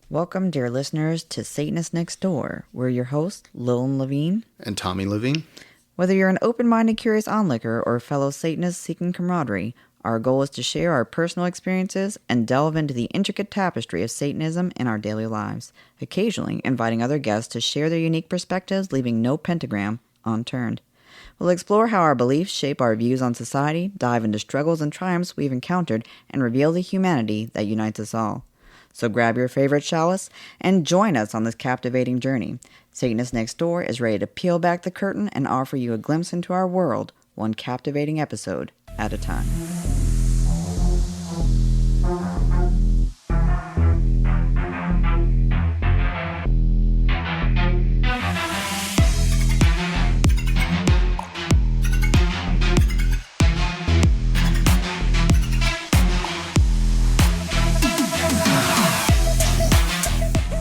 Welcome, dear listeners, to Satanists Nextdoor. We're your hosts, Lilin And Tommy Levine. Whether you're an open-minded, curious onlooker or a fellow Satanist seeking camaraderie, our goal is to share our personal experiences and delve into the intricate tapestry of Satanism in our daily lives, occasionally inviting other guests to share their unique perspectives, leaving no pentagram unturned. We'll explore how our beliefs shape our views on society, dive into struggles and triumphs we've encountered, and reveal the humanity that unites us all. So grab your favorite chalice and join us on this captivating journey. Satanist Nextdoor is ready to peel back the curtain and offer you a glimpse into our world, one captivating episode at a time.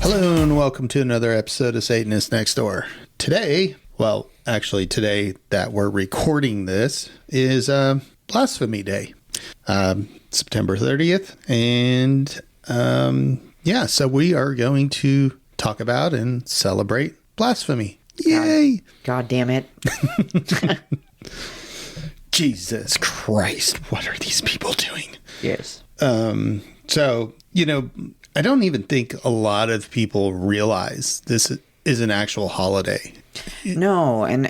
Hello and welcome to another episode of Satanist Nextdoor. Today that we're recording this is Blasphemy Day, September 30th. And so we are going to talk about and celebrate blasphemy. Yay! God damn it. Jesus Christ, what are these people doing? Yes. I don't even think a lot of people realize this is an actual holiday. No, and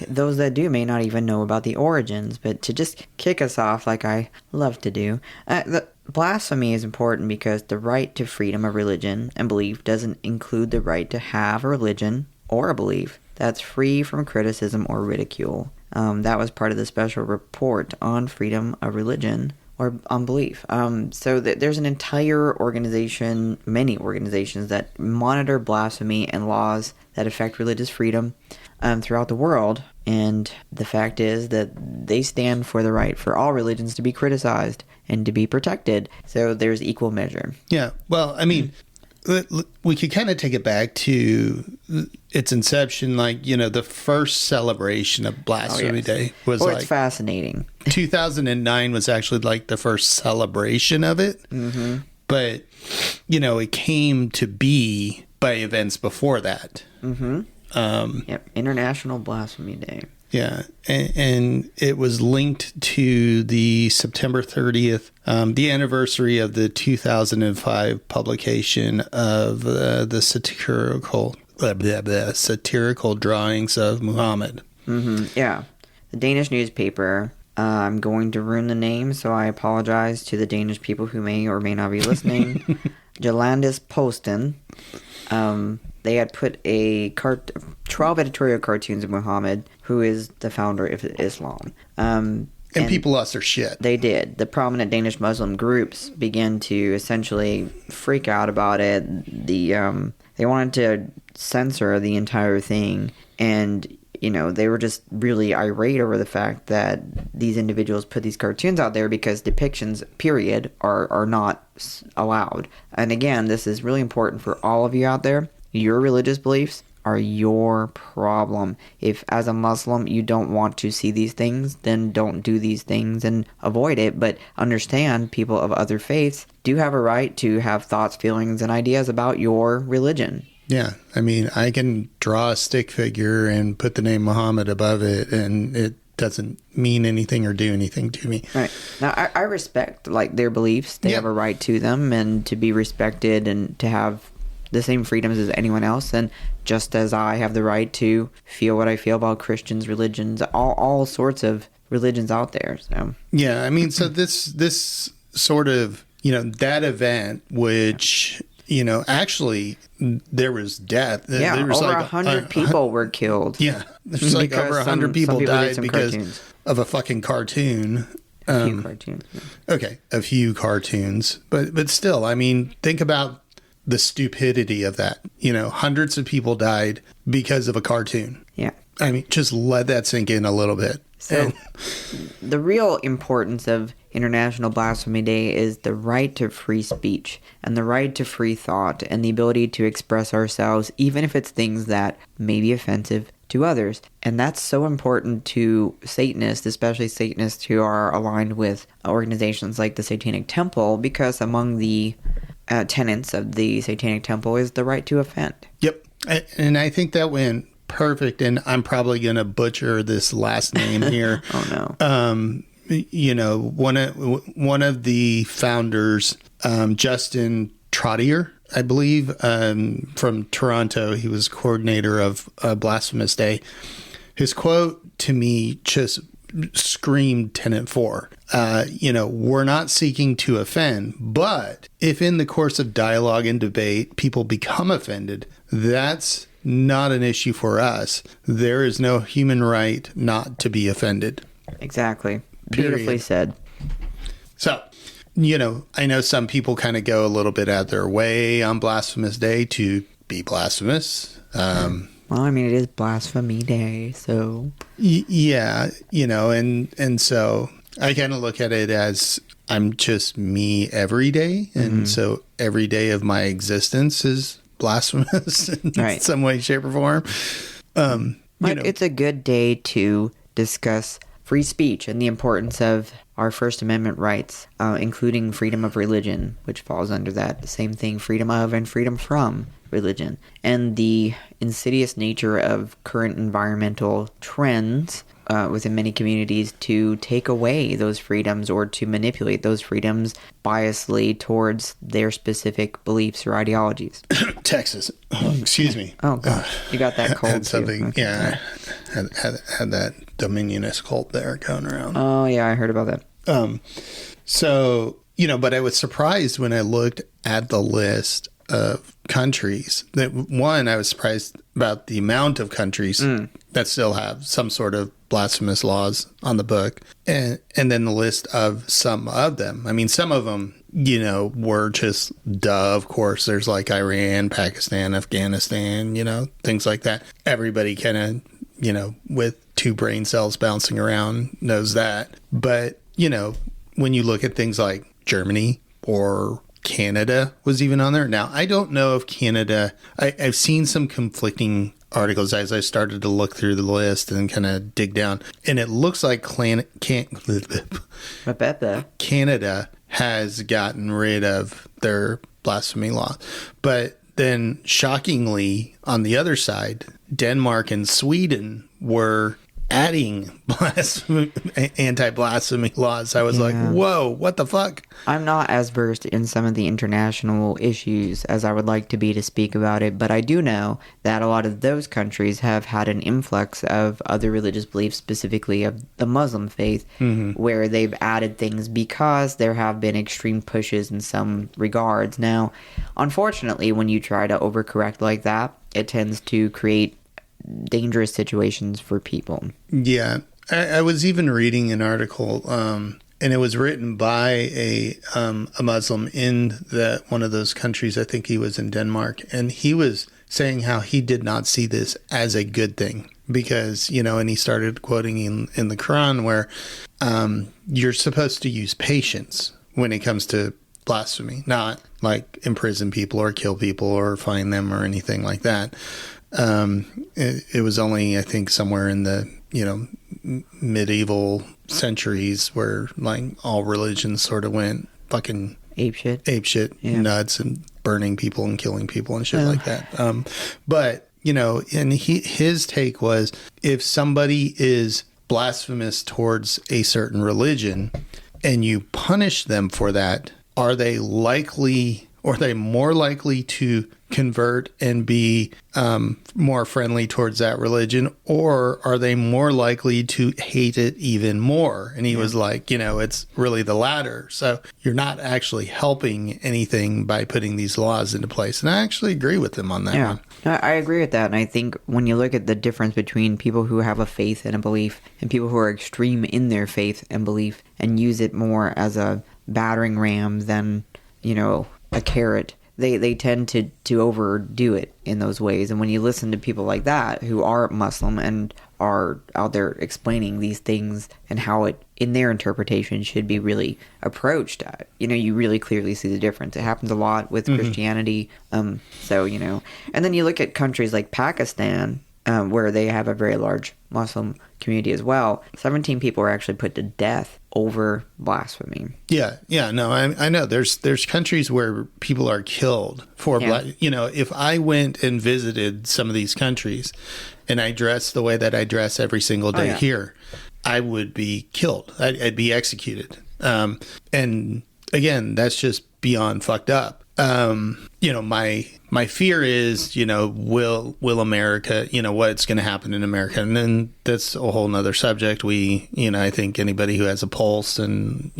those that do may not even know about the origins, but to just kick us off like I love to do, the blasphemy is important because the right to freedom of religion and belief doesn't include the right to have a religion or a belief that's free from criticism or ridicule. That was part of the special report on freedom of religion or on belief. There's an entire organization, many organizations that monitor blasphemy and laws that affect religious freedom throughout the world. And the fact is that they stand for the right for all religions to be criticized and to be protected. So there's equal measure. Yeah. Well, I mean, we could kind of take it back to its inception, the first celebration of Blasphemy Day was it's fascinating. 2009 was actually the first celebration of it. Mm-hmm. But, it came to be by events before that. Mm-hmm. International Blasphemy Day. Yeah, and it was linked to the September 30th, the anniversary of the 2005 publication of the satirical drawings of Muhammad. Mm-hmm. Yeah, the Danish newspaper. I'm going to ruin the name, so I apologize to the Danish people who may or may not be listening. Jyllands-Posten. They had put 12 editorial cartoons of Muhammad, who is the founder of Islam. And people lost their shit. They did. The prominent Danish Muslim groups began to essentially freak out about it. They wanted to censor the entire thing. And, they were just really irate over the fact that these individuals put these cartoons out there because depictions, period, are not allowed. And again, this is really important for all of you out there. Your religious beliefs are your problem. If, as a Muslim, you don't want to see these things, then don't do these things and avoid it. But understand, people of other faiths do have a right to have thoughts, feelings, and ideas about your religion. Yeah. I mean, I can draw a stick figure and put the name Muhammad above it, and it doesn't mean anything or do anything to me. Right. Now, I respect, their beliefs. They have a right to them and to be respected and to have the same freedoms as anyone else, and just as I have the right to feel what I feel about Christians, religions, all sorts of religions out there. So yeah, I mean, so this sort of that event, which actually there was death. Yeah, there was over 100 people were killed. Yeah, there's over 100 people died because of a fucking cartoon. A few cartoons. Yeah. Okay, a few cartoons, but still, I mean, think about the stupidity of that. Hundreds of people died because of a cartoon. Yeah. I mean, just let that sink in a little bit. So, the real importance of International Blasphemy Day is the right to free speech and the right to free thought and the ability to express ourselves, even if it's things that may be offensive to others. And that's so important to Satanists, especially Satanists who are aligned with organizations like the Satanic Temple, because among the tenets of the Satanic Temple is the right to offend. Yep. And I think that went perfect. And I'm probably going to butcher this last name here. Oh, no. You know, one of the founders, Justin Trottier, I believe, from Toronto, he was coordinator of Blasphemous Day. His quote to me just screamed Tenet 4. You know, we're not seeking to offend, but if in the course of dialogue and debate, people become offended, that's not an issue for us. There is no human right not to be offended. Exactly. Period. Beautifully said. So, you know, I know some people kind of go a little bit out of their way on Blasphemous Day to be blasphemous. Well, I mean, it is Blasphemy Day, so... Yeah, you know, and so I kind of look at it as I'm just me every day, and so every day of my existence is blasphemous in some way, shape, or form. But it's a good day to discuss free speech and the importance of our First Amendment rights, including freedom of religion, which falls under that. The same thing, freedom of and freedom from religion. And the insidious nature of current environmental trends within many communities to take away those freedoms or to manipulate those freedoms biasly towards their specific beliefs or ideologies. Texas. Oh, excuse me. Oh, gosh. You got that cold, had something, too. Okay. Yeah. Had that Dominionist cult there going around. Oh, yeah, I heard about that. So, you know, but I was surprised when I looked at the list of countries. That one, I was surprised about the amount of countries that still have some sort of blasphemous laws on the book, and then the list of some of them. I mean, some of them, you know, were just duh. Of course, there's like Iran, Pakistan, Afghanistan, you know, things like that. Everybody kind of, you know, with two brain cells bouncing around knows that. But, you know, when you look at things like Germany or Canada was even on there. Now, I don't know if Canada, I've seen some conflicting articles as I started to look through the list and kind of dig down. And it looks like Canada has gotten rid of their blasphemy law. But then shockingly, on the other side, Denmark and Sweden were adding anti-blasphemy laws. I was like, whoa, what the fuck? I'm not as versed in some of the international issues as I would like to be to speak about it, but I do know that a lot of those countries have had an influx of other religious beliefs, specifically of the Muslim faith, where they've added things because there have been extreme pushes in some regards. Now, unfortunately, when you try to overcorrect like that, it tends to create dangerous situations for people. Yeah. I was even reading an article, and it was written by a Muslim in one of those countries. I think he was in Denmark, and he was saying how he did not see this as a good thing because, you know, and he started quoting in the Quran where you're supposed to use patience when it comes to blasphemy, not like imprison people or kill people or fine them or anything like that. It was only, I think, somewhere in the, you know, medieval centuries where like all religions sort of went fucking ape shit, nuts and burning people and killing people and shit like that. But, you know, and his take was if somebody is blasphemous towards a certain religion and you punish them for that, are they likely, or are they more likely to convert and be more friendly towards that religion, or are they more likely to hate it even more? And he was like, you know, it's really the latter. So you're not actually helping anything by putting these laws into place. And I actually agree with him on that one. I agree with that. And I think when you look at the difference between people who have a faith and a belief and people who are extreme in their faith and belief and use it more as a battering ram than, you know, a carrot, they tend to overdo it in those ways. And when you listen to people like that who are Muslim and are out there explaining these things and how it, in their interpretation, should be really approached, you know, you really clearly see the difference. It happens a lot with Christianity. So, you know, and then you look at countries like Pakistan, where they have a very large Muslim community as well, 17 people were actually put to death over blasphemy. Yeah, no, I know. There's countries where people are killed for if I went and visited some of these countries and I dressed the way that I dress every single day here, I would be killed. I'd be executed. And again, that's just beyond fucked up. My fear is, will America, what's going to happen in America? And then that's a whole nother subject. I think anybody who has a pulse and,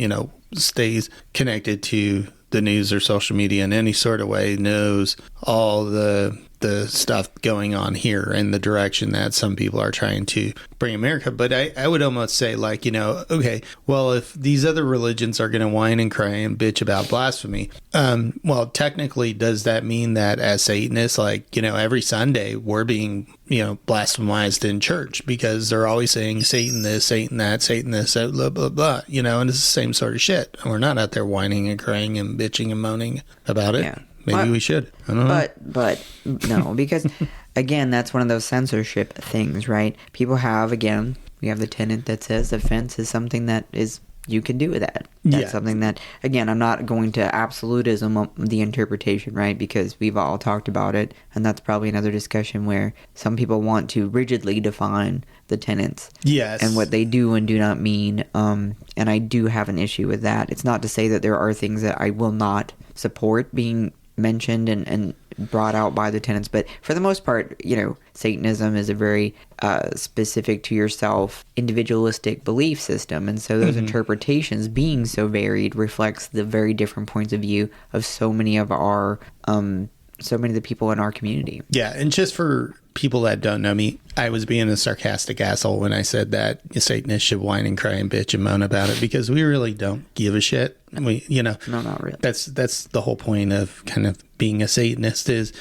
stays connected to the news or social media in any sort of way knows all the stuff going on here and the direction that some people are trying to bring America. But I would almost say, okay, well, if these other religions are going to whine and cry and bitch about blasphemy, well, technically, does that mean that as Satanists, every Sunday we're being, blasphemized in church because they're always saying Satan this, Satan that, Satan this, blah, blah, blah, and it's the same sort of shit. And we're not out there whining and crying and bitching and moaning about it. Yeah. Maybe we should. I don't know. But no, because again, that's one of those censorship things, right? People have, again, we have the tenet that says offense is something that is, you can do with that. That's something that, again, I'm not going to absolutism the interpretation, right? Because we've all talked about it, and that's probably another discussion where some people want to rigidly define the tenets. Yes. And what they do and do not mean. And I do have an issue with that. It's not to say that there are things that I will not support being mentioned and brought out by the tenets, but for the most part, Satanism is a very specific to yourself, individualistic belief system, and so those interpretations being so varied reflects the very different points of view of so many of the people in our community. Yeah, and just for people that don't know me, I was being a sarcastic asshole when I said that Satanists should whine and cry and bitch and moan about it because we really don't give a shit. No, not really. That's the whole point of kind of being a Satanist is,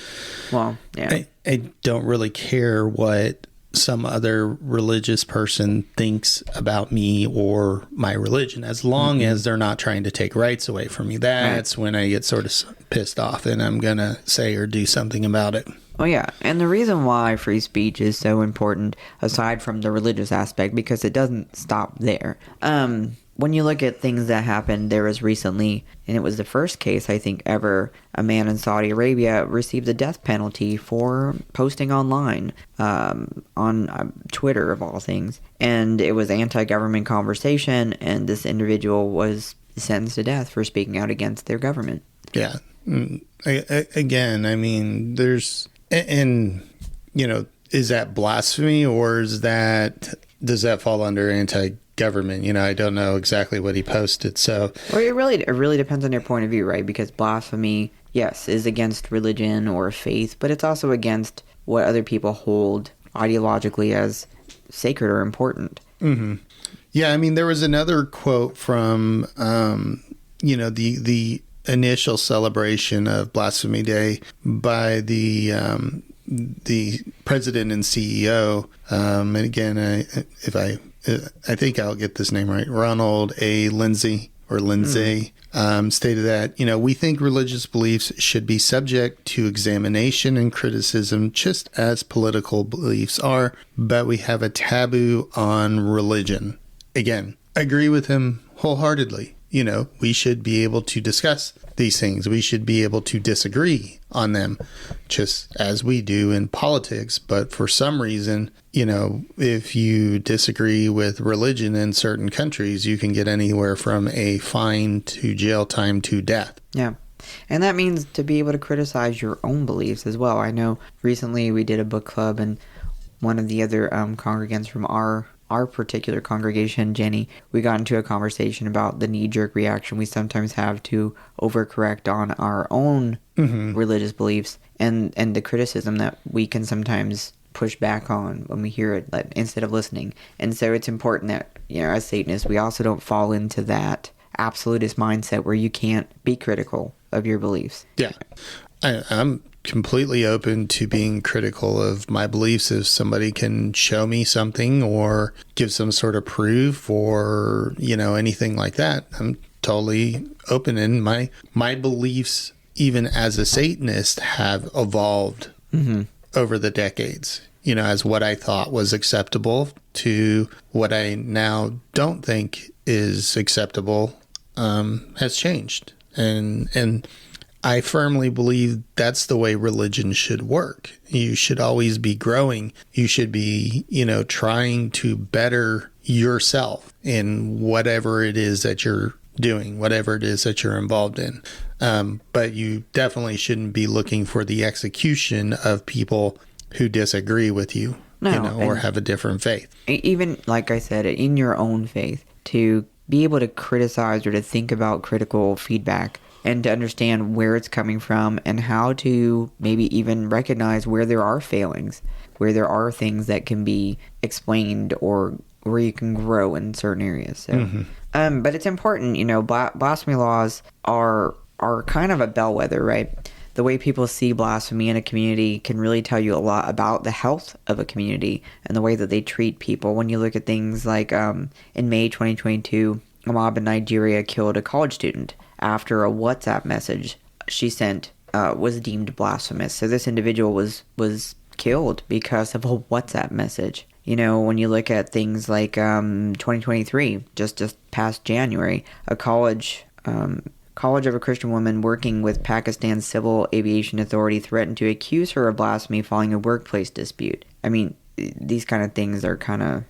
well, yeah. I don't really care what some other religious person thinks about me or my religion, as long as they're not trying to take rights away from me. That's when I get sort of pissed off and I'm going to say or do something about it. Oh, yeah. And the reason why free speech is so important, aside from the religious aspect, because it doesn't stop there. When you look at things that happened, there was recently, and it was the first case, I think, ever, a man in Saudi Arabia received the death penalty for posting online on Twitter, of all things. And it was anti-government conversation, and this individual was sentenced to death for speaking out against their government. Yeah. Again, I mean, there's... And, is that blasphemy or does that fall under anti-government? I don't know exactly what he posted. So, well, it really depends on your point of view, right? Because blasphemy, yes, is against religion or faith, but it's also against what other people hold ideologically as sacred or important. Mm-hmm. Yeah, I mean, there was another quote from, the initial celebration of Blasphemy Day by the president and CEO. And again, I think I'll get this name right. Ronald A. Lindsay stated that, we think religious beliefs should be subject to examination and criticism just as political beliefs are, but we have a taboo on religion. Again, I agree with him wholeheartedly. We should be able to discuss these things. We should be able to disagree on them, just as we do in politics. But for some reason, if you disagree with religion in certain countries, you can get anywhere from a fine to jail time to death. Yeah. And that means to be able to criticize your own beliefs as well. I know recently we did a book club, and one of the other congregants from our particular congregation, Jenny, we got into a conversation about the knee-jerk reaction we sometimes have to overcorrect on our own religious beliefs and the criticism that we can sometimes push back on when we hear it instead of listening. And so it's important that, as Satanists, we also don't fall into that absolutist mindset where you can't be critical of your beliefs. Yeah. I'm completely open to being critical of my beliefs if somebody can show me something or give some sort of proof or anything like that. I'm totally open, and my beliefs, even as a Satanist, have evolved over the decades. as what I thought was acceptable to what I now don't think is acceptable has changed. And I firmly believe that's the way religion should work. You should always be growing. You should be, trying to better yourself in whatever it is that you're doing, whatever it is that you're involved in. But you definitely shouldn't be looking for the execution of people who disagree with you, or have a different faith. Even, like I said, in your own faith, to be able to criticize or to think about critical feedback and to understand where it's coming from and how to maybe even recognize where there are failings, where there are things that can be explained or where you can grow in certain areas. So, but it's important, blasphemy laws are kind of a bellwether, right? The way people see blasphemy in a community can really tell you a lot about the health of a community and the way that they treat people. When you look at things like in May 2022, a mob in Nigeria killed a college student after a WhatsApp message she sent was deemed blasphemous. So this individual was killed because of a WhatsApp message. When you look at things like 2023, just past January, a college of a Christian woman working with Pakistan's Civil Aviation Authority threatened to accuse her of blasphemy following a workplace dispute. I mean, these kind of things are kind of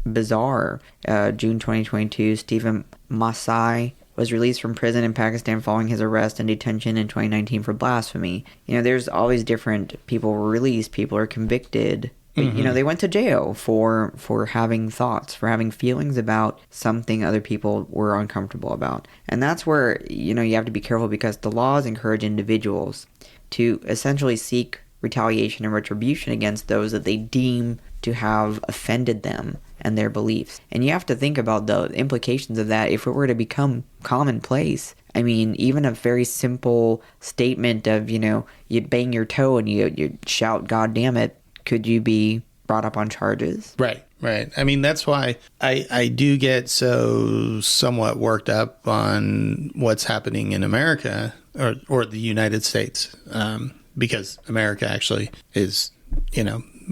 bizarre. June 2022, Stephen Masai was released from prison in Pakistan following his arrest and detention in 2019 for blasphemy. There's always different people were released, people are convicted. But, they went to jail for having thoughts, for having feelings about something other people were uncomfortable about. And that's where, you have to be careful because the laws encourage individuals to essentially seek retaliation and retribution against those that they deem to have offended them and their beliefs. And you have to think about the implications of that if it were to become commonplace. I mean, even a very simple statement of, you bang your toe and you shout, "God damn it," could you be brought up on charges? Right. I mean, that's why I do get so somewhat worked up on what's happening in America or the United States, because America actually is,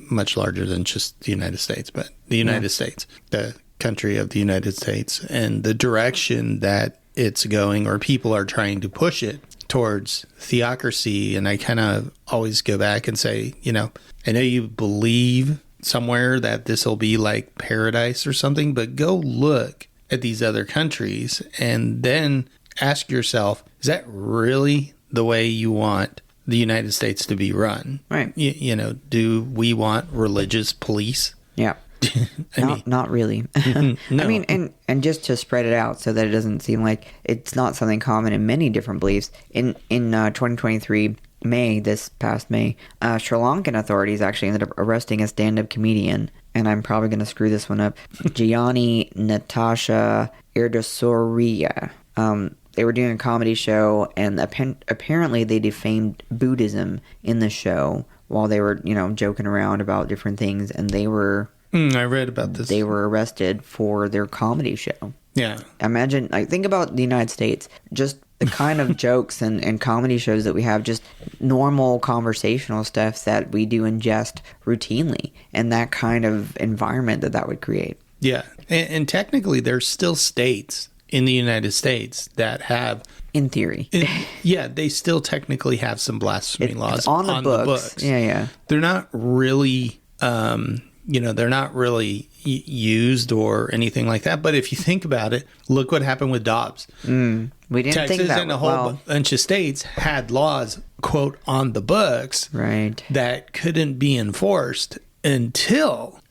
much larger than just the United States, but the United States, the country of the United States, and the direction that it's going, or people are trying to push it towards theocracy. And I kind of always go back and say, I know you believe somewhere that this will be like paradise or something, but go look at these other countries and then ask yourself, is that really the way you want the United States to be run? Right. Do we want religious police? Yeah. Not really. No. I mean, and just to spread it out so that it doesn't seem like it's not something common in many different beliefs. In 2023, this past May, Sri Lankan authorities actually ended up arresting a stand-up comedian, and I'm probably going to screw this one up, Gianni Natasha Erdosuriya. They were doing a comedy show, and apparently they defamed Buddhism in the show while they were, joking around about different things, and they were... I read about this. They were arrested for their comedy show. Yeah. Imagine, think about the United States, just the kind of jokes and comedy shows that we have, just normal conversational stuff that we do ingest routinely, and that kind of environment that would create. Yeah. And technically, there's still states in the United States that have... In theory. They still technically have some blasphemy laws it's on the books. Yeah. They're not really... they're not really used or anything like that. But if you think about it, look what happened with Dobbs. We didn't Texas think that. And a whole bunch of states had laws, quote, on the books, right, that couldn't be enforced until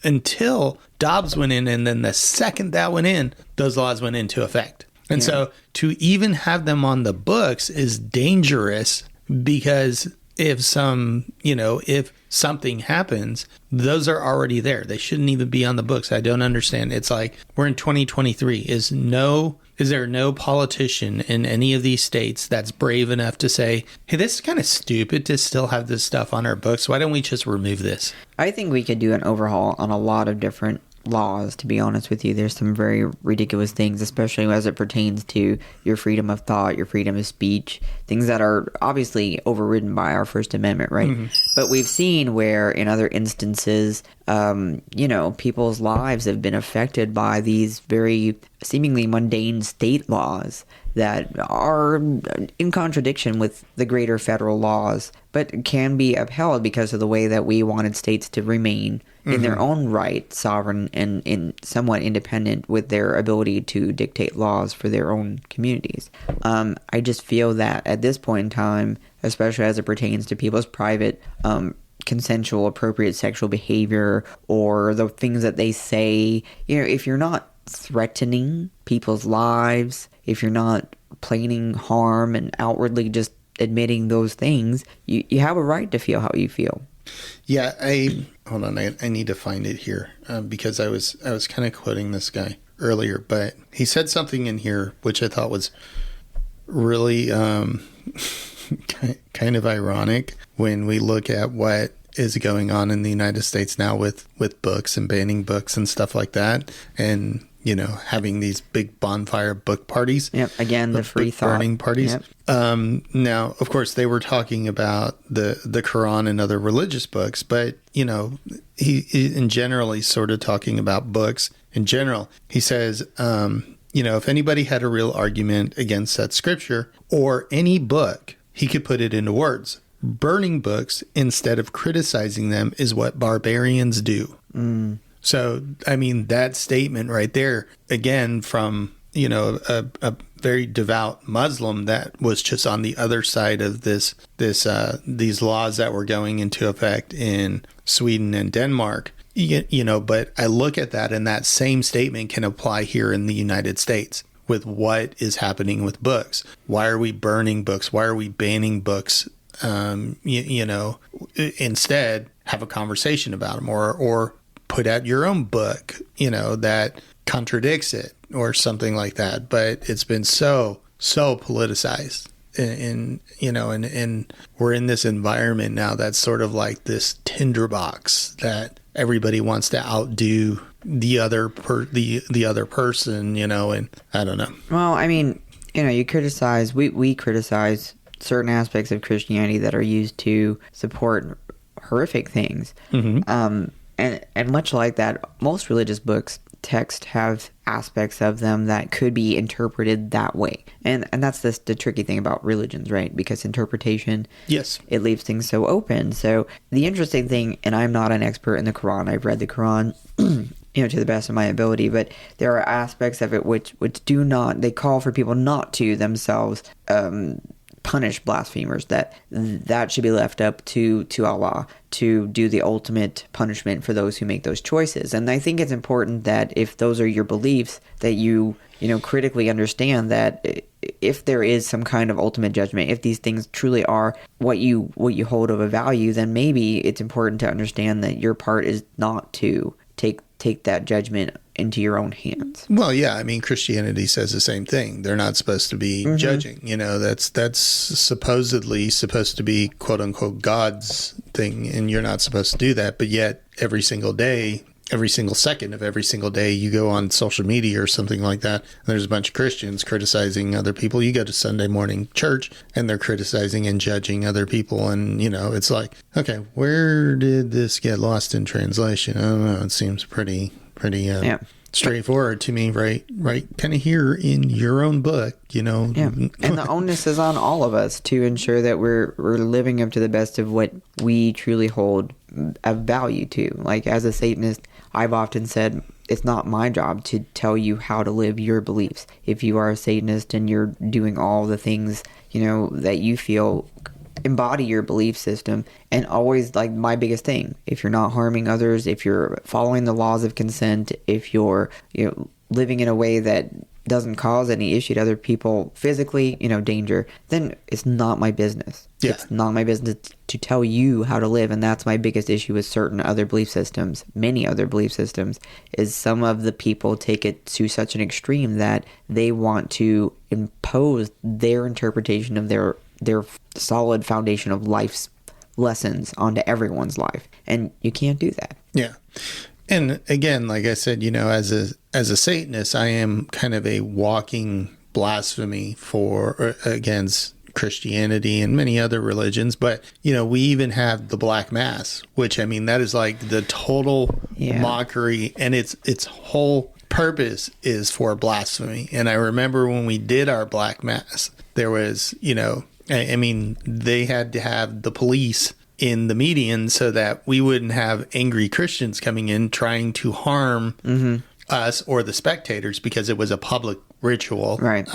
Dobbs went in. And then the second that went in, those laws went into effect. And so to even have them on the books is dangerous because if something happens, those are already there. They shouldn't even be on the books. I don't understand. It's like we're in 2023. Is there no politician in any of these states that's brave enough to say, hey, this is kind of stupid to still have this stuff on our books. Why don't we just remove this? I think we could do an overhaul on a lot of different laws, to be honest with you. There's some very ridiculous things, especially as it pertains to your freedom of thought, your freedom of speech, things that are obviously overridden by our First Amendment, right? Mm-hmm. But we've seen where in other instances, people's lives have been affected by these very seemingly mundane state laws that are in contradiction with the greater federal laws, but can be upheld because of the way that we wanted states to remain in their own right, sovereign and somewhat independent with their ability to dictate laws for their own communities. I just feel that at this point in time, especially as it pertains to people's private consensual, appropriate sexual behavior or the things that they say, if you're not threatening people's lives, if you're not planning harm and outwardly just admitting those things, you have a right to feel how you feel. Yeah, hold on. I need to find it here because I was kind of quoting this guy earlier, but he said something in here which I thought was really kind of ironic when we look at what is going on in the United States now with books and banning books and stuff like that, and having these big bonfire book parties. Yep. Again, the free thought burning parties. Yep. Now, of course, they were talking about the Quran and other religious books, but he in general, he's sort of talking about books in general. He says, if anybody had a real argument against that scripture or any book, he could put it into words. Burning books instead of criticizing them is what barbarians do. Mm. So, I mean, that statement right there, again, from, a very devout Muslim that was just on the other side of these laws that were going into effect in Sweden and Denmark, but I look at that and that same statement can apply here in the United States with what is happening with books. Why are we burning books? Why are we banning books? Instead, have a conversation about them or put out your own book, that contradicts it or something like that. But it's been so politicized and we're in this environment now that's sort of like this tinderbox that everybody wants to outdo the other person, and I don't know. Well, I mean, you criticize, we criticize certain aspects of Christianity that are used to support horrific things. Mm-hmm. And much like that, most religious books, text have aspects of them that could be interpreted that way. And that's the tricky thing about religions, right? Because interpretation, yes, it leaves things so open. So the interesting thing, and I'm not an expert in the Quran, I've read the Quran, to the best of my ability, but there are aspects of it which do not, they call for people not to themselves punish blasphemers, that should be left up to Allah to do the ultimate punishment for those who make those choices. And I think it's important that if those are your beliefs, that you critically understand that if there is some kind of ultimate judgment, if these things truly are what you hold of a value, then maybe it's important to understand that your part is not to take that judgment into your own hands. Well, yeah, I mean, Christianity says the same thing. They're not supposed to be judging. That's supposedly supposed to be quote unquote God's thing, and you're not supposed to do that. But yet, every single day, every single second of every single day, you go on social media or something like that, and there's a bunch of Christians criticizing other people. You go to Sunday morning church, and they're criticizing and judging other people, and it's like, okay, where did this get lost in translation? I don't know. It seems pretty straightforward to me, right kind of here in your own book, Yeah. And the onus is on all of us to ensure that we're living up to the best of what we truly hold a value to. Like, as a Satanist, I've often said it's not my job to tell you how to live your beliefs. If you are a Satanist and you're doing all the things, that you feel embody your belief system, and always, like, my biggest thing, if you're not harming others, if you're following the laws of consent, if you're living in a way that doesn't cause any issue to other people physically, danger, then it's not my business. Yeah. It's not my business to tell you how to live. And that's my biggest issue with certain other belief systems, many other belief systems, is some of the people take it to such an extreme that they want to impose their interpretation of their solid foundation of life's lessons onto everyone's life. And you can't do that. Yeah. And again, like I said, as a Satanist, I am kind of a walking blasphemy against Christianity and many other religions. But, we even have the Black Mass, which, I mean, that is like the total mockery, and its whole purpose is for blasphemy. And I remember when we did our Black Mass, there was, I mean, they had to have the police in the median so that we wouldn't have angry Christians coming in trying to harm us or the spectators, because it was a public ritual. Right.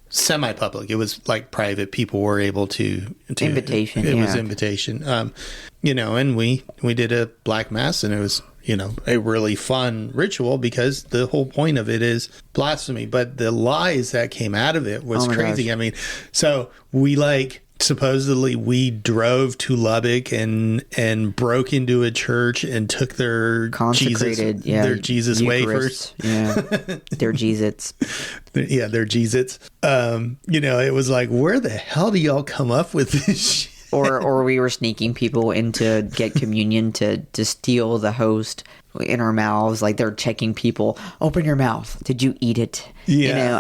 Semi-public. It was like private. People were able to invitation. It was invitation. And we did a Black Mass, and it was, a really fun ritual, because the whole point of it is blasphemy. But the lies that came out of it was crazy. Gosh. I mean, so supposedly we drove to Lubbock and broke into a church and took their consecrated Jesus wafers. Yeah. Their Jesus. Yeah, their Jesus. It was like, where the hell do y'all come up with this shit? Or we were sneaking people in to get communion to steal the host in our mouths. Like, they're checking people. Open your mouth. Did you eat it? Yeah.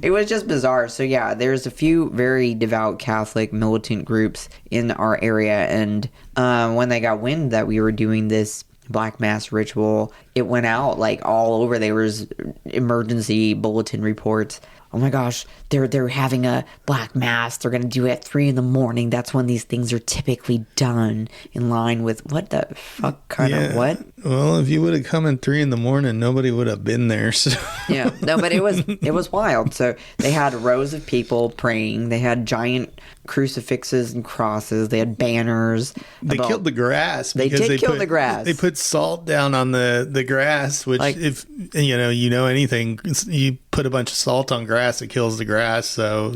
It was just bizarre. So yeah, there's a few very devout Catholic militant groups in our area. And when they got wind that we were doing this Black Mass ritual, it went out like all over. There was emergency bulletin reports. Oh my gosh, they're having a Black Mass. They're going to do it at 3 a.m. That's when these things are typically done, in line with what the fuck kind of what? Well, if you would have come at 3 a.m, nobody would have been there. So. Yeah, no, but it was wild. So they had rows of people praying. They had giant crucifixes and crosses. They had banners. They killed the grass. They did kill the grass. They put salt down on the grass, which, if you know anything, you put a bunch of salt on grass, it kills the grass. So,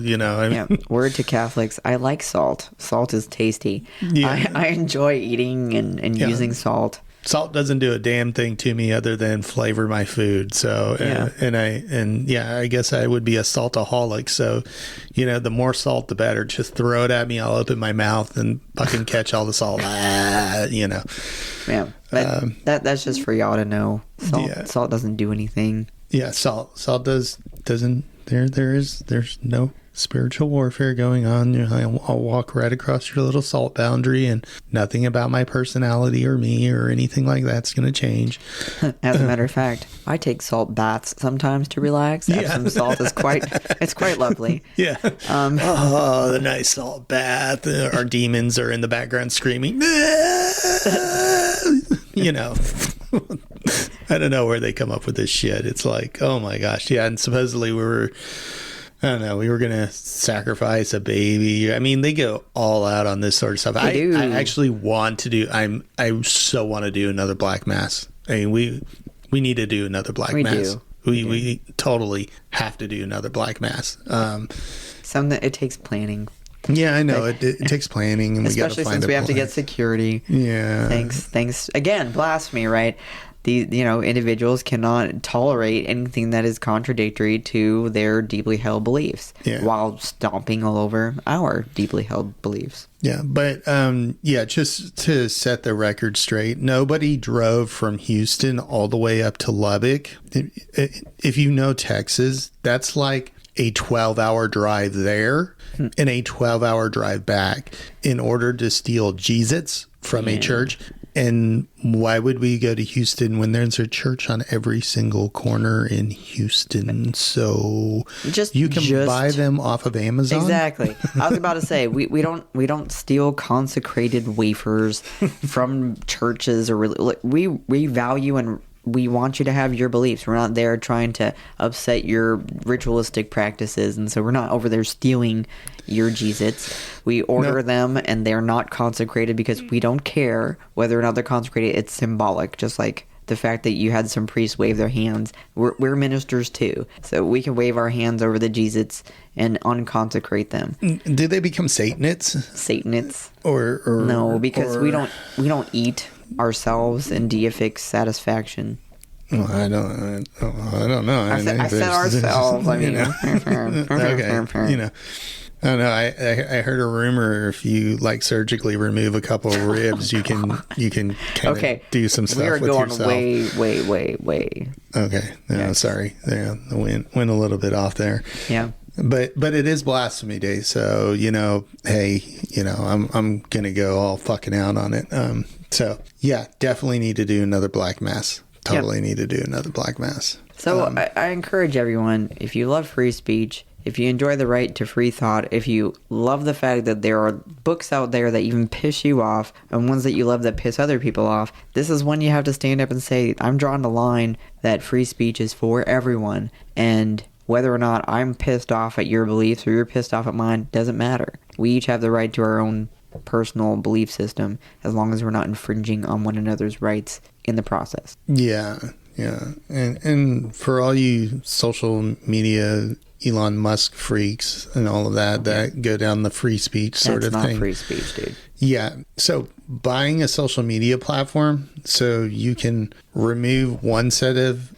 word to Catholics, I like salt. Salt is tasty. Yeah. I enjoy eating and using salt. Salt doesn't do a damn thing to me other than flavor my food. So, I guess I would be a saltaholic. So, the more salt, the better. Just throw it at me. I'll open my mouth and fucking catch all the salt. Yeah. But that's just for y'all to know. Salt doesn't do anything. Yeah. Salt doesn't, there's no spiritual warfare going on. I'll walk right across your little salt boundary, and nothing about my personality or me or anything like that's going to change. As a matter of fact, I take salt baths sometimes to relax. Epsom salt is quite lovely. Yeah. The nice salt bath. Our demons are in the background screaming. I don't know where they come up with this shit. It's like, oh my gosh. Yeah. And supposedly we were going to sacrifice a baby. I mean, they go all out on this sort of stuff. I actually want to do, I so want to do another Black Mass. I mean, we need to do another Black Mass. We totally have to do another Black Mass. It takes planning. Yeah, I know. It takes planning, and we got to find a place. Especially since we have to get security. Yeah. Thanks. Again, blasphemy, right? These, individuals cannot tolerate anything that is contradictory to their deeply held beliefs, while stomping all over our deeply held beliefs. Yeah, but just to set the record straight, nobody drove from Houston all the way up to Lubbock. If you know Texas, that's like a 12-hour drive there and a 12-hour drive back in order to steal Jesus from a church. And why would we go to Houston when there's a church on every single corner in Houston? So you can buy them off of Amazon. Exactly. I was about to say we don't steal consecrated wafers from churches, or we value and we want you to have your beliefs. We're not there trying to upset your ritualistic practices, and so we're not over there stealing your Jesus. We order them, and they're not consecrated because we don't care whether or not they're consecrated. It's symbolic, just like the fact that you had some priests wave their hands. We're ministers too, so we can wave our hands over the Jesus and unconsecrate them. Did they become Satanists? Satanists? Or no, because we don't eat ourselves in deific satisfaction. Well, I don't know. I said ourselves. I mean, okay, I don't know. I heard a rumor if you like surgically remove a couple of ribs, you can kind of do some stuff with yourself. We are going way. Okay. No, Yeah. sorry. Yeah, the wind went a little bit off there. Yeah. But it is Blasphemy Day, so hey, I'm gonna go all fucking out on it. So yeah, definitely need to do another Black Mass. Totally need to do another Black Mass. So I encourage everyone, if you love free speech, if you enjoy the right to free thought, if you love the fact that there are books out there that even piss you off and ones that you love that piss other people off, this is when you have to stand up and say, I'm drawing the line that free speech is for everyone. And whether or not I'm pissed off at your beliefs or you're pissed off at mine doesn't matter. We each have the right to our own personal belief system as long as we're not infringing on one another's rights in the process. Yeah. And for all you social media Elon Musk freaks and all of that go down the free speech sort of thing. That's not free speech, dude. Yeah. So buying a social media platform so you can remove one set of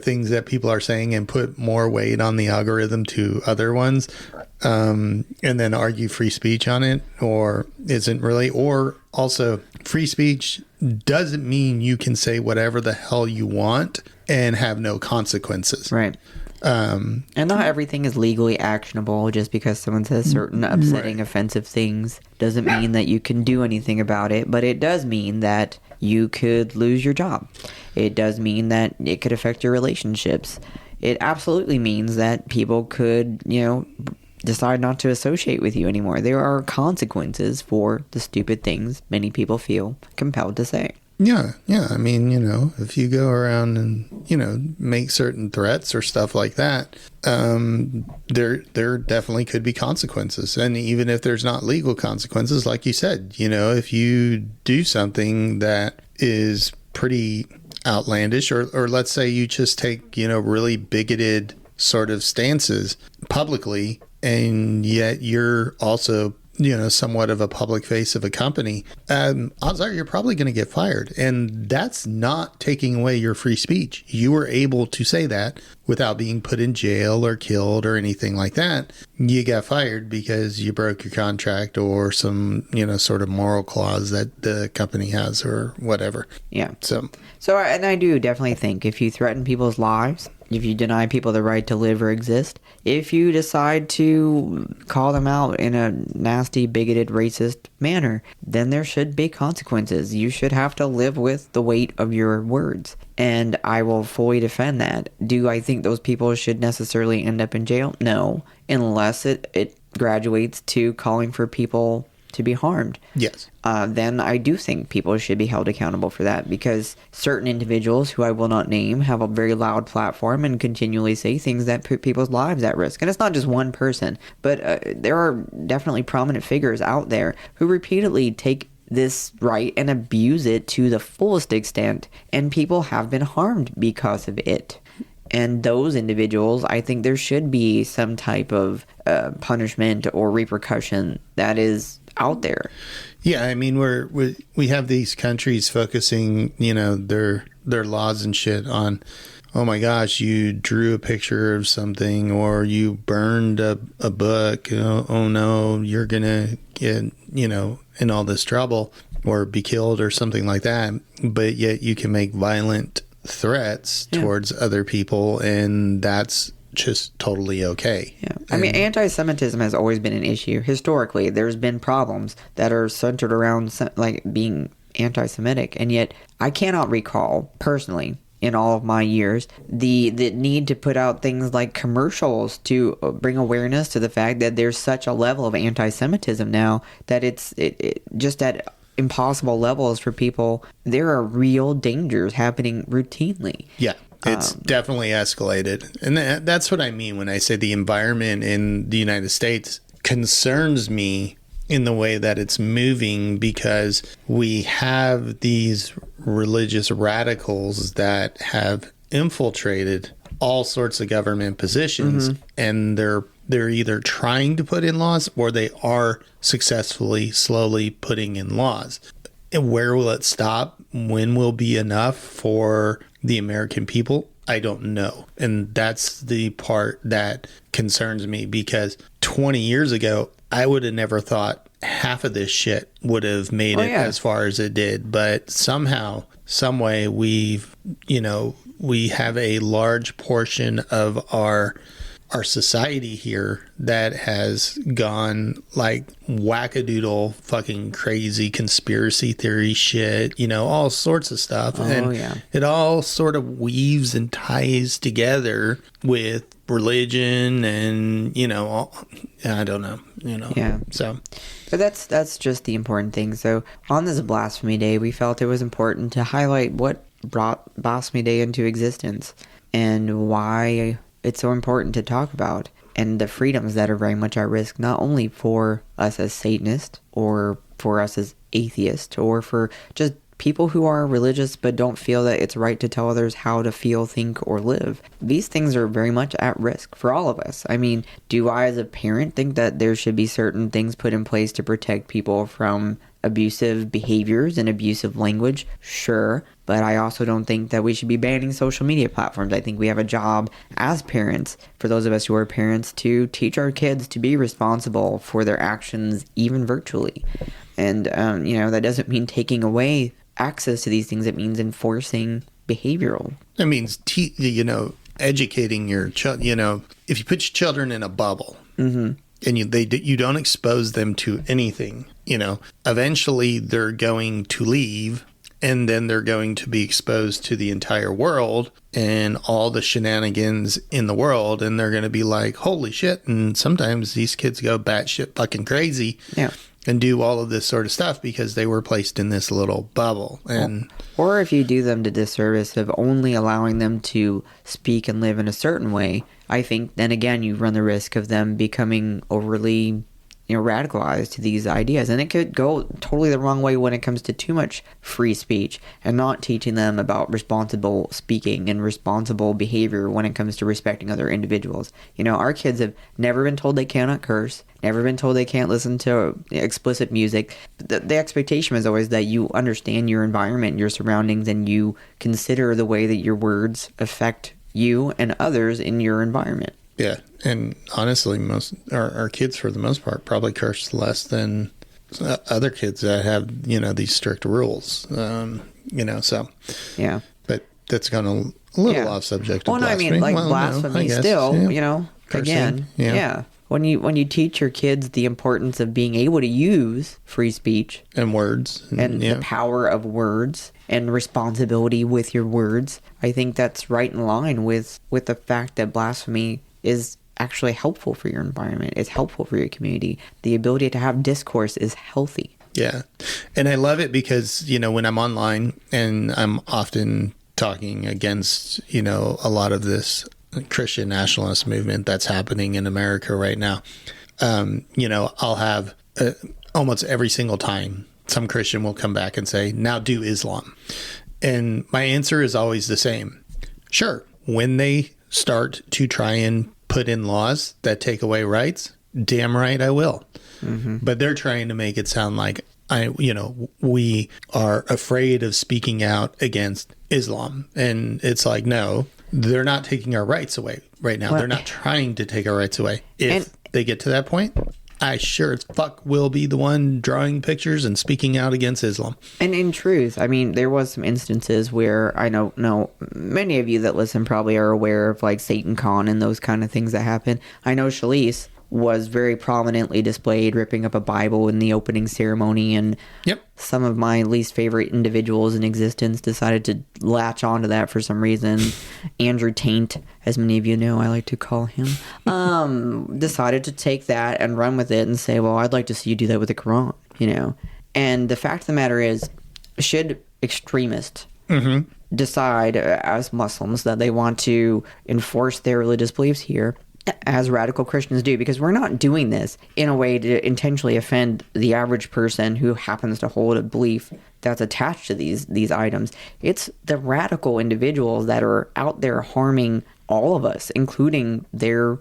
things that people are saying and put more weight on the algorithm to other ones, and then argue free speech on it, or isn't really, or also free speech doesn't mean you can say whatever the hell you want and have no consequences. Right. And not everything is legally actionable. Just because someone says certain upsetting, offensive things doesn't mean that you can do anything about it, but it does mean that you could lose your job. It does mean that it could affect your relationships. It absolutely means that people could, decide not to associate with you anymore. There are consequences for the stupid things many people feel compelled to say. Yeah. I mean, if you go around and, make certain threats or stuff like that, there definitely could be consequences. And even if there's not legal consequences, like you said, if you do something that is pretty outlandish, or let's say you just take, really bigoted sort of stances publicly, and yet you're also somewhat of a public face of a company, odds are you're probably going to get fired. And that's not taking away your free speech. You were able to say that without being put in jail or killed or anything like that. You got fired because you broke your contract or some, sort of moral clause that the company has or whatever. Yeah. So, and I do definitely think if you threaten people's lives, if you deny people the right to live or exist, if you decide to call them out in a nasty, bigoted, racist manner, then there should be consequences. You should have to live with the weight of your words. And I will fully defend that. Do I think those people should necessarily end up in jail? No, unless it graduates to calling for people to be harmed. Yes. Then I do think people should be held accountable for that, because certain individuals who I will not name have a very loud platform and continually say things that put people's lives at risk. And it's not just one person, but there are definitely prominent figures out there who repeatedly take this right and abuse it to the fullest extent, and people have been harmed because of it. And those individuals, I think there should be some type of punishment or repercussion that is out there. Yeah, I mean, we have these countries focusing, their laws and shit on, oh my gosh, you drew a picture of something or you burned a book. Oh no, you're gonna get, in all this trouble or be killed or something like that. But yet you can make violent threats towards other people, and that's just totally okay. Yeah. I mean, anti-Semitism has always been an issue. Historically, there's been problems that are centered around being anti-Semitic, and yet I cannot recall personally in all of my years the need to put out things like commercials to bring awareness to the fact that there's such a level of anti-Semitism now that it's just at impossible levels for people. There are real dangers happening routinely. Yeah. It's definitely escalated. And that's what I mean when I say the environment in the United States concerns me in the way that it's moving, because we have these religious radicals that have infiltrated all sorts of government positions, and they're either trying to put in laws or they are successfully, slowly putting in laws. And where will it stop? When will be enough for the American people? I don't know. And that's the part that concerns me, because 20 years ago, I would have never thought half of this shit would have made it as far as it did. But somehow, some way, we have a large portion of our society here that has gone like wackadoodle fucking crazy conspiracy theory shit, all sorts of stuff. It all sort of weaves and ties together with religion and, I don't know, Yeah. So. But that's just the important thing. So on this Blasphemy Day, we felt it was important to highlight what brought Blasphemy Day into existence and why it's so important to talk about, and the freedoms that are very much at risk, not only for us as Satanists or for us as atheists or for just people who are religious but don't feel that it's right to tell others how to feel, think, or live. These things are very much at risk for all of us. I mean, do I as a parent think that there should be certain things put in place to protect people from abusive behaviors and abusive language? Sure. But I also don't think that we should be banning social media platforms. I think we have a job as parents, for those of us who are parents, to teach our kids to be responsible for their actions, even virtually. And, that doesn't mean taking away access to these things. It means enforcing behavioral. It means, educating your child. If you put your children in a bubble, and you don't expose them to anything, eventually they're going to leave. And then they're going to be exposed to the entire world and all the shenanigans in the world. And they're going to be like, holy shit. And sometimes these kids go batshit fucking crazy and do all of this sort of stuff because they were placed in this little bubble. And or if you do them the disservice of only allowing them to speak and live in a certain way, I think then again you run the risk of them becoming overly radicalized to these ideas. And it could go totally the wrong way when it comes to too much free speech and not teaching them about responsible speaking and responsible behavior when it comes to respecting other individuals. Our kids have never been told they cannot curse, never been told they can't listen to explicit music. The expectation is always that you understand your environment, your surroundings, and you consider the way that your words affect you and others in your environment. Yeah, and honestly, most our kids, for the most part, probably curse less than other kids that have, these strict rules. So. Yeah. But that's gone a little off subject. Well, no, I mean, blasphemy still, Cursing, again, When you teach your kids the importance of being able to use free speech and words and the power of words and responsibility with your words, I think that's right in line with the fact that blasphemy is actually helpful for your environment. It's helpful for your community. The ability to have discourse is healthy. Yeah. And I love it because, when I'm online and I'm often talking against, a lot of this Christian nationalist movement that's happening in America right now, I'll have almost every single time some Christian will come back and say, now do Islam. And my answer is always the same. Sure. When they start to try and put in laws that take away rights, damn right I will. Mm-hmm. But they're trying to make it sound like we are afraid of speaking out against Islam. And it's like, no, they're not taking our rights away right now. They're not trying to take our rights away. If they get to that point, I sure as fuck will be the one drawing pictures and speaking out against Islam. And in truth, I mean, there was some instances where I know many of you that listen probably are aware of like Satan Con and those kind of things that happen. I know Shalice was very prominently displayed ripping up a Bible in the opening ceremony, and some of my least favorite individuals in existence decided to latch onto that for some reason. Andrew Taint, as many of you know I like to call him, decided to take that and run with it and say, well, I'd like to see you do that with the Quran, And the fact of the matter is, should extremists decide as Muslims that they want to enforce their religious beliefs here, as radical Christians do, because we're not doing this in a way to intentionally offend the average person who happens to hold a belief that's attached to these items. It's the radical individuals that are out there harming all of us, including their,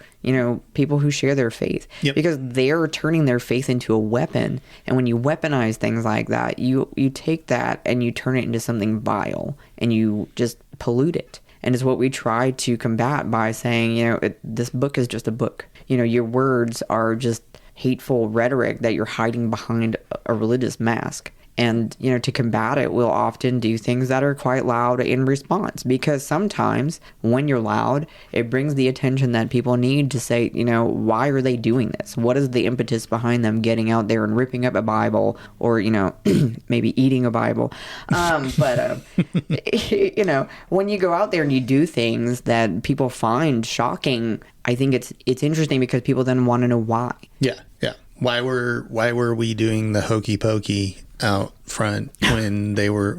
people who share their faith, because they're turning their faith into a weapon. And when you weaponize things like that, you take that and you turn it into something vile and you just pollute it. And it's what we try to combat by saying, this book is just a book. Your words are just hateful rhetoric that you're hiding behind a religious mask. And, to combat it, we'll often do things that are quite loud in response, because sometimes when you're loud, it brings the attention that people need to say, why are they doing this? What is the impetus behind them getting out there and ripping up a Bible, or, maybe eating a Bible? But when you go out there and you do things that people find shocking, I think it's interesting because people then want to know why. Yeah. Why were we doing the hokey pokey out front when they were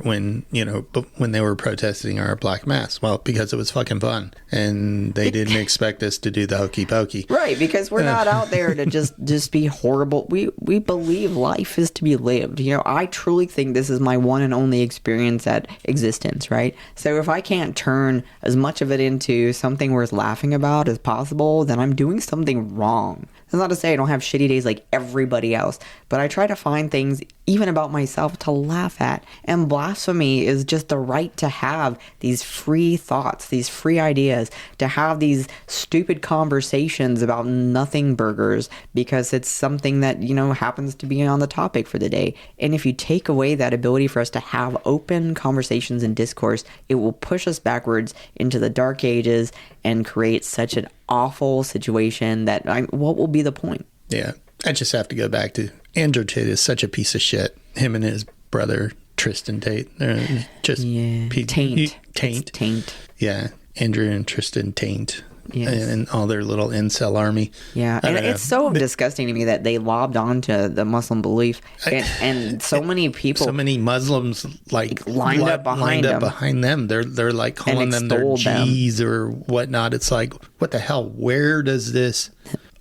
protesting our Black Mass? Well, because it was fucking fun, and they didn't expect us to do the hokey pokey. Right, because we're not out there to just be horrible. We believe life is to be lived. I truly think this is my one and only experience at existence, right? So if I can't turn as much of it into something worth laughing about as possible, then I'm doing something wrong. That's not to say I don't have shitty days like everybody else, but I try to find things, even about myself, to laugh at. And blasphemy is just the right to have these free thoughts, these free ideas, to have these stupid conversations about nothing burgers, because it's something that, happens to be on the topic for the day. And if you take away that ability for us to have open conversations and discourse, it will push us backwards into the dark ages and create such an awful situation that what will be the point? Yeah. I just have to go back to Andrew Tate is such a piece of shit. Him and his brother Tristan Tate. They're just Taint. Yeah. Andrew and Tristan Taint. Yes. And all their little incel army. Yeah, and it's so disgusting to me that they lobbed onto the Muslim belief, and so many people, so many Muslims lined up behind them. They're like calling them their G's or whatnot. It's like, what the hell? Where does this?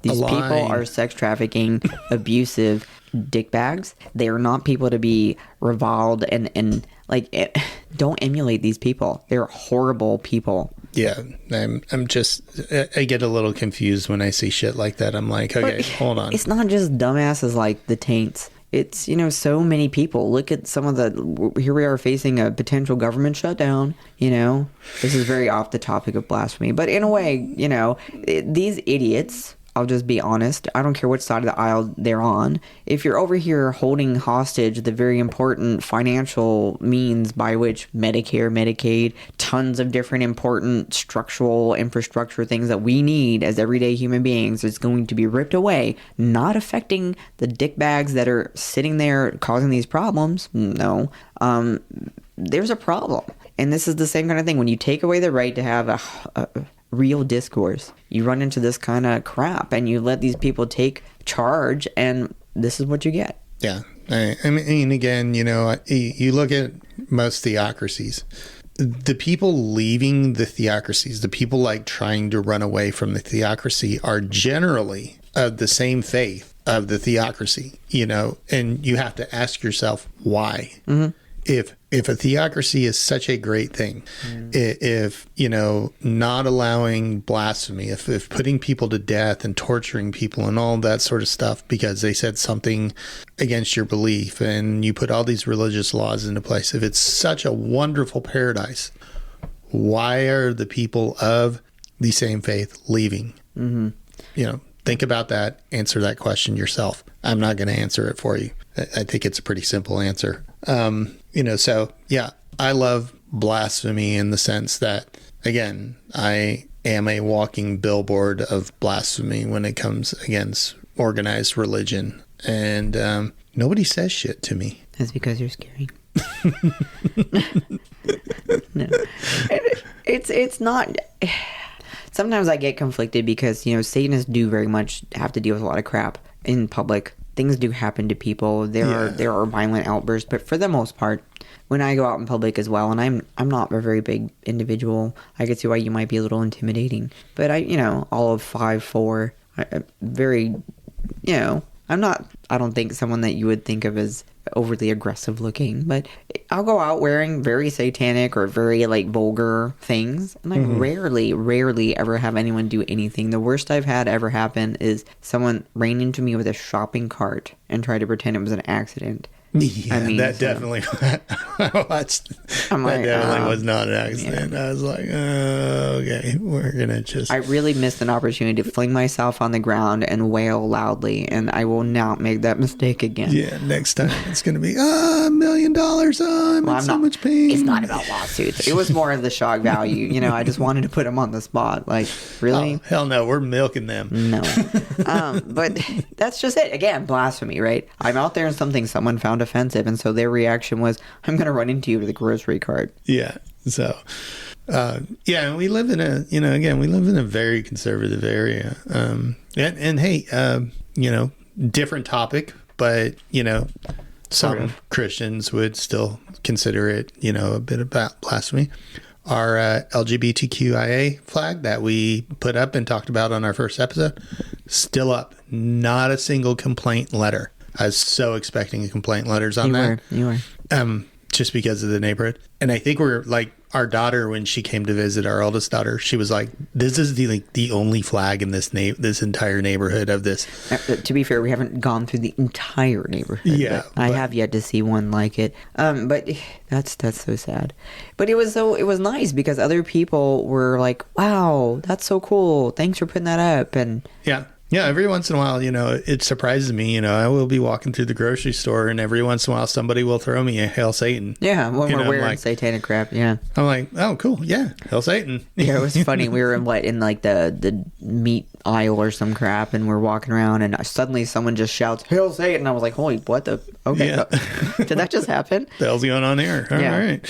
These people are sex trafficking, abusive dickbags. They are not people to be reviled and don't emulate these people. They're horrible people. Yeah, I'm just, I get a little confused when I see shit like that. I'm like, okay, hold on. It's not just dumbasses like the Taints. It's, so many people. Look at some of here we are facing a potential government shutdown, This is very off the topic of blasphemy. But in a way, these idiots, I'll just be honest, I don't care which side of the aisle they're on. If you're over here holding hostage the very important financial means by which Medicare, Medicaid, tons of different important structural infrastructure things that we need as everyday human beings is going to be ripped away, not affecting the dickbags that are sitting there causing these problems, no, there's a problem. And this is the same kind of thing. When you take away the right to have a real discourse, you run into this kind of crap, and you let these people take charge, and this is what you get. Yeah. I mean, again, you look at most theocracies, the people leaving the theocracies, the people trying to run away from the theocracy, are generally of the same faith of the theocracy, and you have to ask yourself why. Mm-hmm. If a theocracy is such a great thing, if not allowing blasphemy, if putting people to death and torturing people and all that sort of stuff because they said something against your belief, and you put all these religious laws into place, if it's such a wonderful paradise, why are the people of the same faith leaving? Mm-hmm. Think about that. Answer that question yourself. I'm not going to answer it for you. I think it's a pretty simple answer. So yeah, I love blasphemy in the sense that, again, I am a walking billboard of blasphemy when it comes against organized religion. And nobody says shit to me. That's because you're scary. No. It's not... Sometimes I get conflicted because, Satanists do very much have to deal with a lot of crap in public. Things do happen to people. There are violent outbursts, but for the most part, when I go out in public as well, and I'm not a very big individual, I can see why you might be a little intimidating. But all of 5'4", very, I'm not. I don't think someone that you would think of as overly aggressive looking, but I'll go out wearing very satanic or very vulgar things, and I rarely ever have anyone do anything. The worst I've had ever happen is someone ran into me with a shopping cart and tried to pretend it was an accident. Yeah, I mean, that so- definitely. I watched. I'm That like, definitely was not an accident. I was like, oh, okay, we're gonna just. I really missed an opportunity to fling myself on the ground and wail loudly, and I will not make that mistake again. Yeah, next time it's gonna be $1 million. I'm Well, in so much pain. It's not about lawsuits. It was more of the shock value. You know, I just wanted to put him on the spot. Like, really? Oh, hell no, we're milking them. No. But that's just it. Again, blasphemy, right? I'm out there and something someone found offensive, and so their reaction was, I'm going to run into you with a grocery cart. Yeah. So, yeah, we live in a, we live in a very conservative area. And hey, different topic, but, some Christians would still consider it, a bit about blasphemy. Our LGBTQIA flag that we put up and talked about on our first episode, still up. Not a single complaint letter. I was so expecting complaint letters on that. You were. Just because of the neighborhood. And I think we're like, our daughter, when she came to visit, our oldest daughter, she was like, this is the only flag in this entire neighborhood of this. To be fair, we haven't gone through the entire neighborhood. Yeah, I have yet to see one like it. But that's so sad. But it was nice because other people were like, wow, that's so cool. Thanks for putting that up. And Yeah, every once in a while, it surprises me. I will be walking through the grocery store, and every once in a while, somebody will throw me a Hail Satan. yeah, when we're wearing like, satanic crap, yeah. I'm like, oh, cool, yeah, Hail Satan. Yeah, it was funny. We were in like the meat aisle or some crap, and we're walking around, and suddenly someone just shouts, Hail Satan! I was like, holy, what the? Okay, Yeah. Did that just happen? The hell's going on here? All right.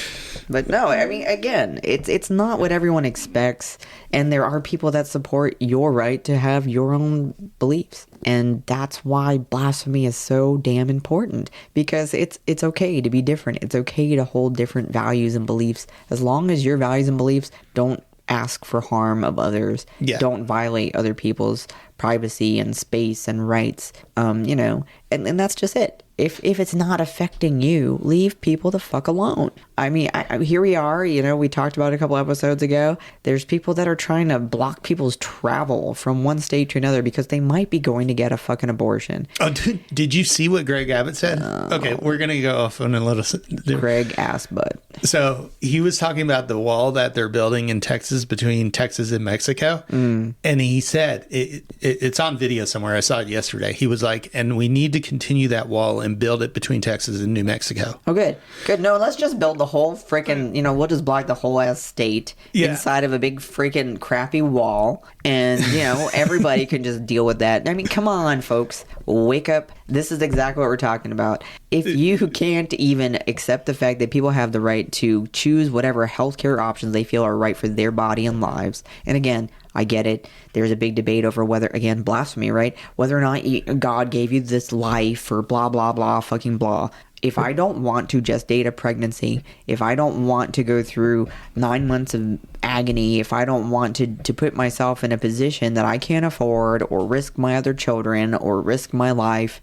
But no, I mean, again, it's not what everyone expects, and there are people that support your right to have your own beliefs, and that's why blasphemy is so damn important, because it's okay to be different. It's okay to hold different values and beliefs, as long as your values and beliefs don't ask for harm of others, don't violate other people's privacy and space and rights, and that's just it. If it's not affecting you, leave people the fuck alone. I mean, here we are, we talked about it a couple episodes ago. There's people that are trying to block people's travel from one state to another because they might be going to get a fucking abortion. Oh, did you see what Greg Abbott said? Okay, we're going to go off on a little... Greg ass butt. So he was talking about the wall that they're building in Texas between Texas and Mexico. And he said, it's on video somewhere. I saw it yesterday. He was like, and we need to continue that wall and build it between Texas and New Mexico. Oh, good. No, let's just build the whole freaking, we'll just block the whole ass state inside of a big freaking crappy wall. And, everybody can just deal with that. I mean, come on, folks. Wake up. This is exactly what we're talking about. If you can't even accept the fact that people have the right to choose whatever healthcare options they feel are right for their body and lives, and again, I get it. There's a big debate over whether, again, blasphemy, right? Whether or not God gave you this life or blah, blah, blah, fucking blah. If I don't want to gestate a pregnancy, if I don't want to go through 9 months of agony, if I don't want to put myself in a position that I can't afford or risk my other children or risk my life,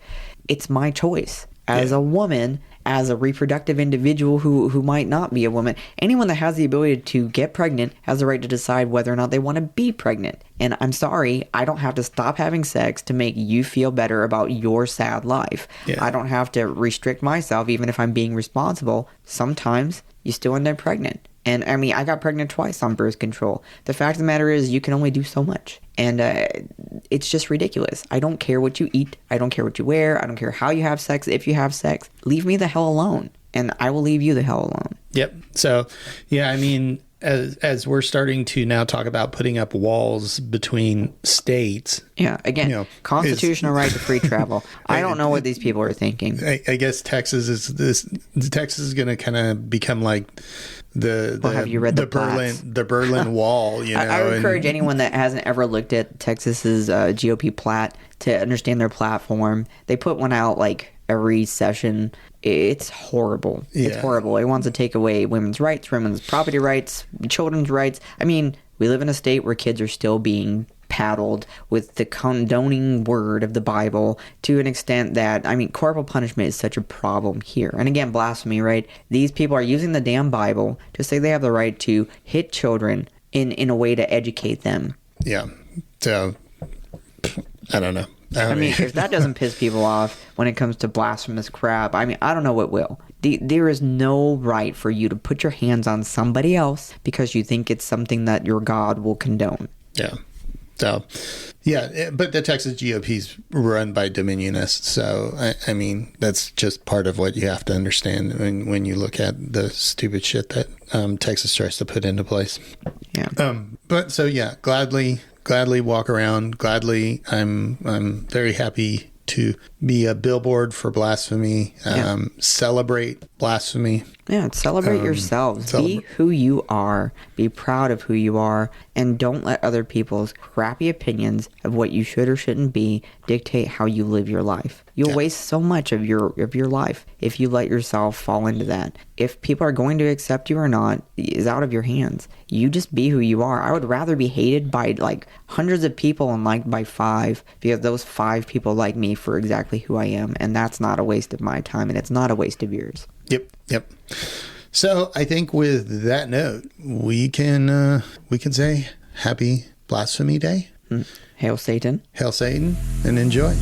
it's my choice. As a woman, as a reproductive individual who might not be a woman, anyone that has the ability to get pregnant has the right to decide whether or not they want to be pregnant. And I'm sorry, I don't have to stop having sex to make you feel better about your sad life. I don't have to restrict myself even if I'm being responsible. Sometimes you still end up pregnant. And I mean, I got pregnant twice on birth control. The fact of the matter is you can only do so much. And it's just ridiculous. I don't care what you eat. I don't care what you wear. I don't care how you have sex. If you have sex, leave me the hell alone. And I will leave you the hell alone. Yep. So, yeah, I mean, as we're starting to now talk about putting up walls between states. Yeah, again, constitutional right to free travel. I don't know what these people are thinking. I guess Texas is going to kind of become like have you read the Berlin Wall? I would encourage anyone that hasn't ever looked at Texas's GOP plat to understand their platform. They put one out like every session. It's horrible. It's horrible. It wants to take away women's rights, women's property rights, children's rights. I mean, we live in a state where kids are still being paddled with the condoning word of the Bible to an extent that, I mean, corporal punishment is such a problem here. And again, blasphemy, right? These people are using the damn Bible to say they have the right to hit children in a way to educate them. Yeah. So, I don't know. I mean, if that doesn't piss people off when it comes to blasphemous crap, I mean, I don't know what will. There is no right for you to put your hands on somebody else because you think it's something that your God will condone. Yeah. So, yeah, but the Texas GOP's run by Dominionists. So, I mean, that's just part of what you have to understand when you look at the stupid shit that Texas tries to put into place. Yeah. But so, yeah, gladly walk around. Gladly, I'm very happy to be a billboard for blasphemy. Celebrate blasphemy. Yeah, celebrate yourselves. Be who you are. Be proud of who you are. And don't let other people's crappy opinions of what you should or shouldn't be dictate how you live your life. You'll waste so much of your life if you let yourself fall into that. If people are going to accept you or not is out of your hands. You just be who you are. I would rather be hated by like hundreds of people and liked by 5 because those 5 people like me for exactly who I am. And that's not a waste of my time and it's not a waste of yours. Yep. So I think with that note, we can say Happy Blasphemy Day. Hail Satan. Hail Satan, and enjoy.